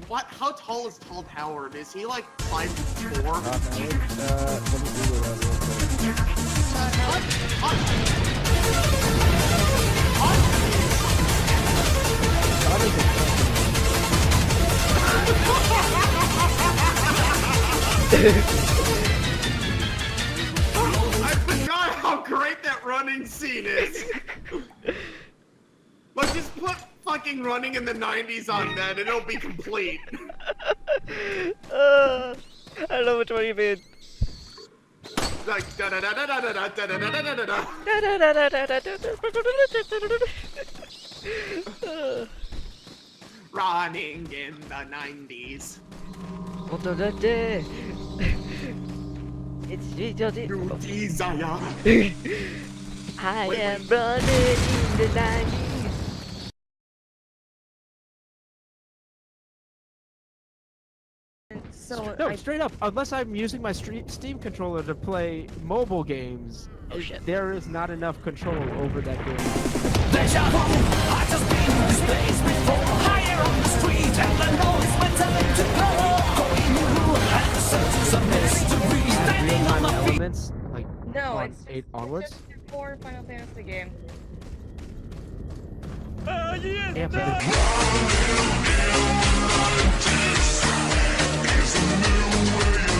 what? How tall is Tall Howard? Is he like 5'4"? Let me Google that real I forgot how great that running scene is. Let's just put fucking running in the 90s on that and it'll be complete. I don't know which one you mean. Like da da da da da da da da da da da da. Running in the 90s. It's just New desire. I am running in the 90s. So no, straight up. Unless I'm using my Steam controller to play mobile games, Oh shit. there is not enough control over that game. Deja vu, I just been in this place before. Higher on the street, and I know it's my time to go. Going new, and the search is a mystery. Standing on my feet. Elements, like no, on it's 8 onwards. It's just before Final Fantasy game. Yeah, but Running in the 90s is a new way